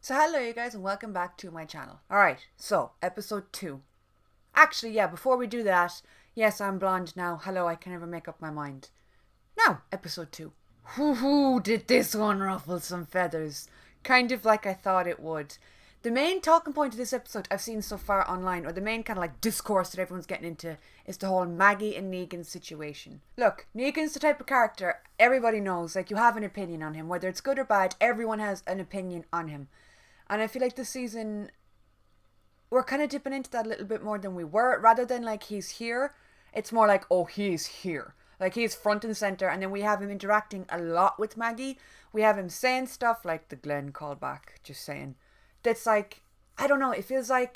So hello you guys and welcome back to my channel. Alright, so episode 2. Actually, yeah, before we do that, yes, I'm blonde now. Hello, I can never make up my mind. Now, episode 2. Whoo, did this one ruffle some feathers. Kind of like I thought it would. The main talking point of this episode I've seen so far online, or the main kind of like discourse that everyone's getting into, is the whole Maggie and Negan situation. Look, Negan's the type of character everybody knows, like you have an opinion on him. Whether it's good or bad, everyone has an opinion on him. And I feel like this season, we're kind of dipping into that a little bit more than we were. Rather than like he's here, it's more like, oh, he's here. Like he's front and center, and then we have him interacting a lot with Maggie. We have him saying stuff like the Glenn callback, just saying. That's like, I don't know, it feels a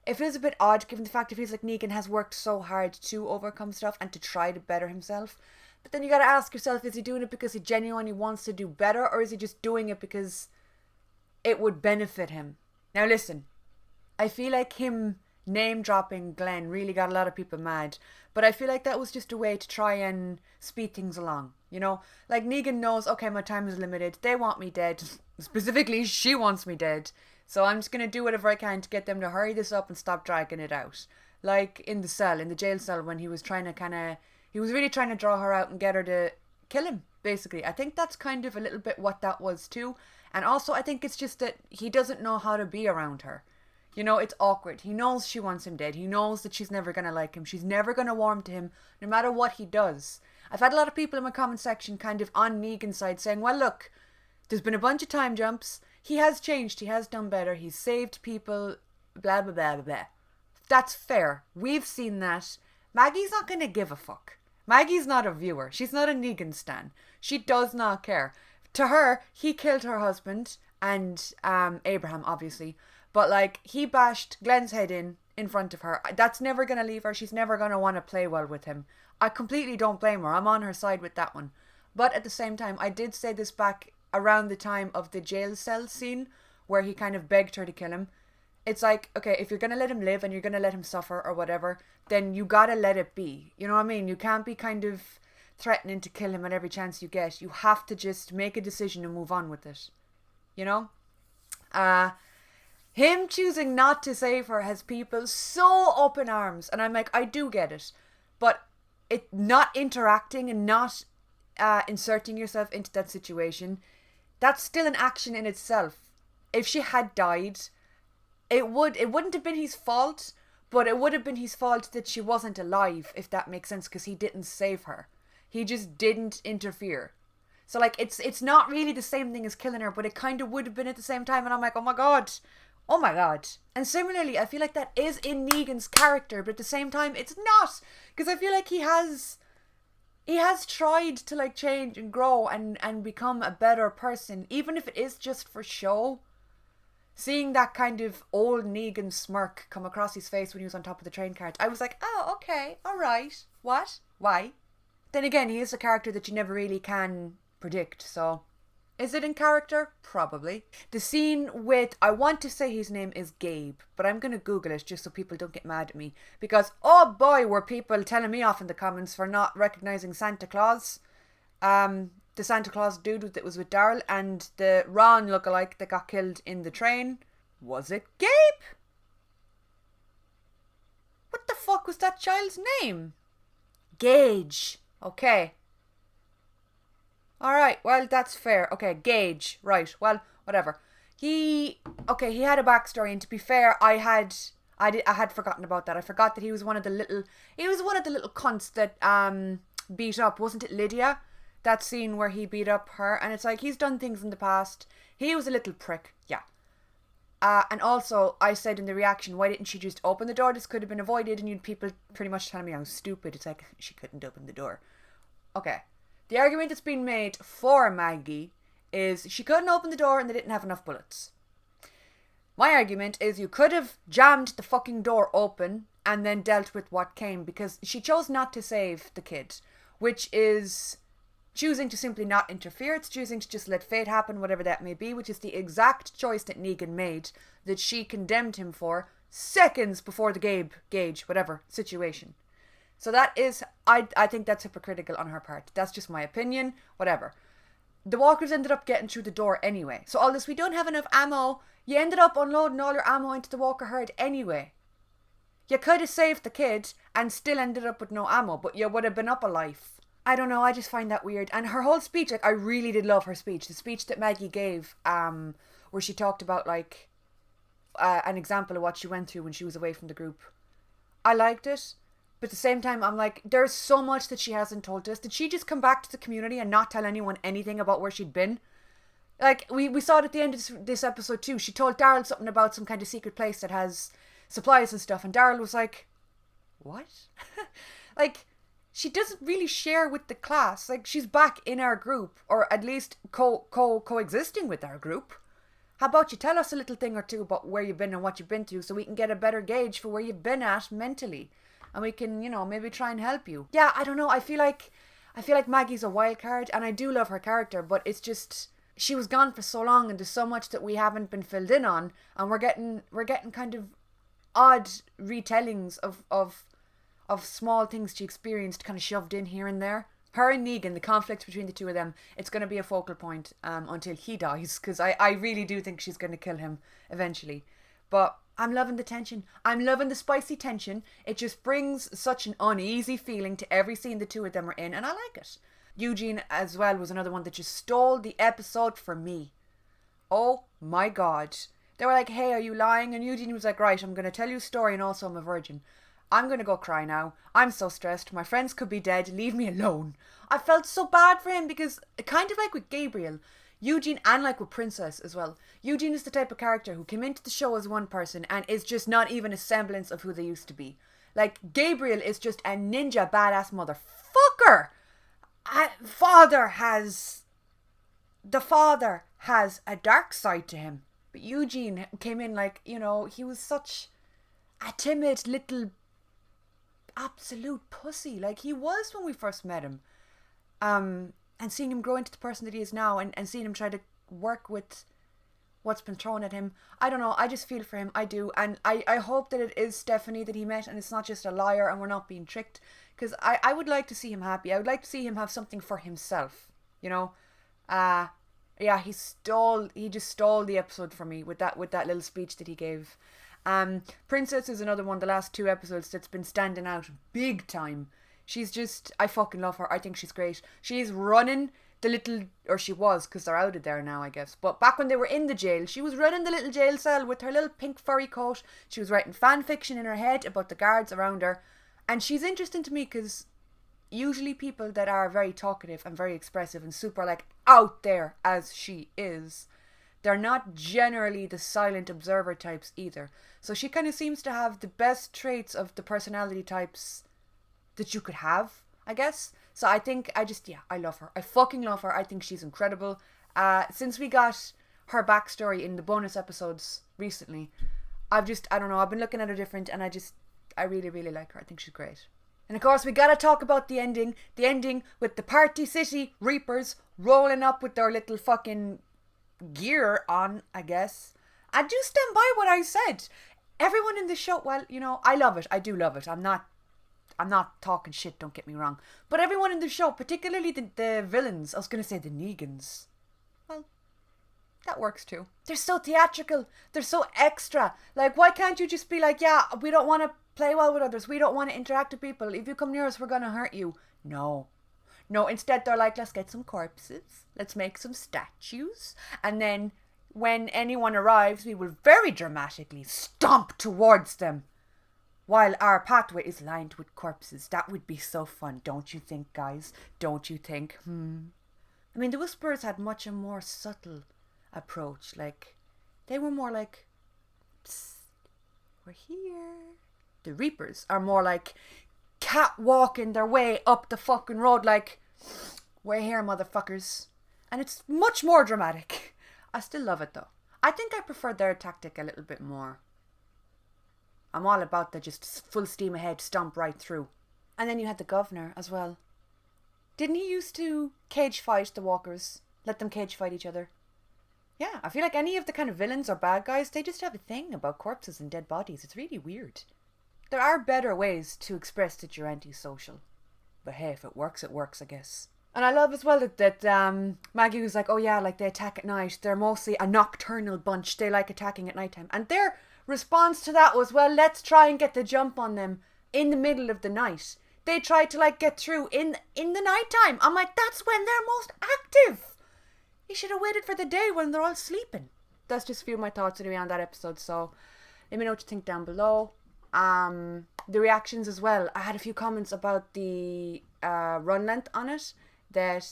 bit odd given the fact it feels like Negan has worked so hard to overcome stuff and to try to better himself. But then you gotta ask yourself, is he doing it because he genuinely wants to do better, or is he just doing it because it would benefit him? Now listen, I feel like him name dropping Glenn really got a lot of people mad, but I feel like that was just a way to try and speed things along, you know? Like Negan knows, okay, my time is limited, they want me dead, specifically she wants me dead, so I'm just gonna do whatever I can to get them to hurry this up and stop dragging it out. Like in the jail cell, when he was really trying to draw her out and get her to kill him, basically. I think that's kind of a little bit what that was too. And also I think it's just that he doesn't know how to be around her. You know, it's awkward. He knows she wants him dead. He knows that she's never going to like him. She's never going to warm to him, no matter what he does. I've had a lot of people in my comment section kind of on Negan's side saying, well, look, there's been a bunch of time jumps. He has changed. He has done better. He's saved people. Blah, blah, blah, blah, blah. That's fair. We've seen that. Maggie's not going to give a fuck. Maggie's not a viewer. She's not a Negan stan. She does not care. To her, he killed her husband and Abraham, obviously. But like, he bashed Glenn's head in front of her. That's never going to leave her. She's never going to want to play well with him. I completely don't blame her. I'm on her side with that one. But at the same time, I did say this back around the time of the jail cell scene where he kind of begged her to kill him. It's like, okay, if you're going to let him live and you're going to let him suffer or whatever, then you got to let it be. You know what I mean? You can't be kind of threatening to kill him at every chance you get. You have to just make a decision and move on with it. You know? Him choosing not to save her has people so up in arms. And I'm like, I do get it. But it not interacting and not inserting yourself into that situation, that's still an action in itself. If she had died, it wouldn't have been his fault, but it would have been his fault that she wasn't alive, if that makes sense, because he didn't save her. He just didn't interfere. So like, it's not really the same thing as killing her, but it kind of would have been at the same time. And I'm like, oh my god. Oh my god. And similarly, I feel like that is in Negan's character, but at the same time, it's not. Because I feel like he has tried to like change and grow and become a better person, even if it is just for show. Seeing that kind of old Negan smirk come across his face when he was on top of the train cart, I was like, oh, okay, alright. What? Why? Then again, he is a character that you never really can predict, so... Is it in character? Probably. The scene with, I want to say his name is Gabe, but I'm going to Google it just so people don't get mad at me. Because, oh boy, were people telling me off in the comments for not recognising Santa Claus. The Santa Claus dude that was with Daryl and the Ron lookalike that got killed in the train. Was it Gabe? What the fuck was that child's name? Gage. Okay. Alright, well, that's fair. Okay, Gage. Right, well, whatever. He had a backstory, and to be fair, I had forgotten about that. I forgot that he was one of the little cunts that beat up, wasn't it Lydia? That scene where he beat up her, and it's like, he's done things in the past. He was a little prick, yeah. And also, I said in the reaction, why didn't she just open the door? This could have been avoided, and you'd people pretty much telling me I was stupid. It's like, she couldn't open the door. Okay. The argument that's been made for Maggie is she couldn't open the door and they didn't have enough bullets. My argument is you could have jammed the fucking door open and then dealt with what came, because she chose not to save the kid, which is choosing to simply not interfere. It's choosing to just let fate happen, whatever that may be, which is the exact choice that Negan made that she condemned him for seconds before the Gage, whatever, situation. So that is, I think that's hypocritical on her part. That's just my opinion, whatever. The walkers ended up getting through the door anyway. So all this, we don't have enough ammo. You ended up unloading all your ammo into the walker herd anyway. You could have saved the kid and still ended up with no ammo, but you would have been up alive. I don't know, I just find that weird. And her whole speech, like, I really did love her speech. The speech that Maggie gave, where she talked about, like, an example of what she went through when she was away from the group. I liked it. But at the same time, I'm like, there's so much that she hasn't told us. Did she just come back to the community and not tell anyone anything about where she'd been? Like, we saw it at the end of this episode too. She told Daryl something about some kind of secret place that has supplies and stuff. And Daryl was like, what? Like, she doesn't really share with the class. Like, she's back in our group. Or at least coexisting with our group. How about you tell us a little thing or two about where you've been and what you've been through so we can get a better gauge for where you've been at mentally. And we can, maybe try and help you. Yeah, I don't know. I feel like Maggie's a wild card, and I do love her character, but it's just she was gone for so long, and there's so much that we haven't been filled in on, and we're getting kind of odd retellings of small things she experienced, kind of shoved in here and there. Her and Negan, the conflict between the two of them, it's going to be a focal point until he dies, because I really do think she's going to kill him eventually. But I'm loving the tension. I'm loving the spicy tension. It just brings such an uneasy feeling to every scene the two of them are in, and I like it. Eugene as well was another one that just stole the episode for me. Oh my god. They were like, hey, are you lying? And Eugene was like, right, I'm going to tell you a story and also I'm a virgin. I'm going to go cry now. I'm so stressed. My friends could be dead. Leave me alone. I felt so bad for him because, kind of like with Gabriel, Eugene, and like with Princess as well, Eugene is the type of character who came into the show as one person and is just not even a semblance of who they used to be. Like, Gabriel is just a ninja badass motherfucker. The father has a dark side to him. But Eugene came in like, he was such a timid little absolute pussy. Like, he was when we first met him. And seeing him grow into the person that he is now, and seeing him try to work with what's been thrown at him. I don't know, I just feel for him, I do. And I hope that it is Stephanie that he met and it's not just a liar and we're not being tricked. Because I would like to see him happy. I would like to see him have something for himself, Yeah, he just stole the episode for me with that little speech that he gave. Princess is another one, the last 2 episodes, that's been standing out big time. She's just, I fucking love her. I think she's great. She's running the little, or she was, because they're out of there now, I guess. But back when they were in the jail, she was running the little jail cell with her little pink furry coat. She was writing fan fiction in her head about the guards around her. And she's interesting to me because usually people that are very talkative and very expressive and super like out there as she is, they're not generally the silent observer types either. So she kind of seems to have the best traits of the personality types that you could have, I guess. So I love her. I fucking love her. I think she's incredible. Since we got her backstory in the bonus episodes recently, I've been looking at her different, and I really, really like her. I think she's great. And of course, we gotta talk about the ending with the Party City Reapers rolling up with their little fucking gear on, I guess. I do stand by what I said. Everyone in the show, well, I love it. I do love it. I'm not talking shit, don't get me wrong. But everyone in the show, particularly the villains, I was going to say the Negans. Well, that works too. They're so theatrical. They're so extra. Like, why can't you just be like, yeah, we don't want to play well with others. We don't want to interact with people. If you come near us, we're going to hurt you. No, instead they're like, let's get some corpses. Let's make some statues. And then when anyone arrives, we will very dramatically stomp towards them. While our pathway is lined with corpses. That would be so fun, don't you think, guys? Don't you think? I mean, the Whisperers had much a more subtle approach. Like, they were more like, psst, we're here. The Reapers are more like catwalking their way up the fucking road like, we're here, motherfuckers. And it's much more dramatic. I still love it, though. I think I prefer their tactic a little bit more. I'm all about the just full steam ahead, stomp right through. And then you had the governor as well. Didn't he used to cage fight the walkers? Let them cage fight each other? Yeah, I feel like any of the kind of villains or bad guys, they just have a thing about corpses and dead bodies. It's really weird. There are better ways to express that you're antisocial. But hey, if it works, I guess. And I love as well that Maggie was like, oh yeah, like they attack at night. They're mostly a nocturnal bunch. They like attacking at nighttime. And their response to that was, well, let's try and get the jump on them in the middle of the night. They tried to like get through in the nighttime. I'm like, that's when they're most active. You should have waited for the day when they're all sleeping. That's just a few of my thoughts anyway on that episode. So let me know what you think down below. The reactions as well. I had a few comments about the run length on it, that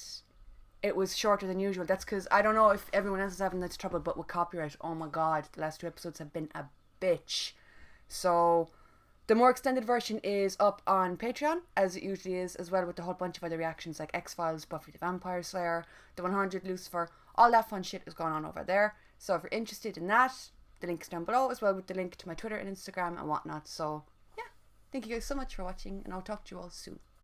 it was shorter than usual. That's because I don't know if everyone else is having this trouble, but with copyright, oh my god, the last 2 episodes have been a bitch. So the more extended version is up on Patreon, as it usually is, as well, with a whole bunch of other reactions like X-Files, Buffy the Vampire Slayer, The 100, Lucifer, all that fun shit is going on over there. So if you're interested in that, the link's down below, as well with the link to my Twitter and Instagram and whatnot. So yeah, thank you guys so much for watching, and I'll talk to you all soon.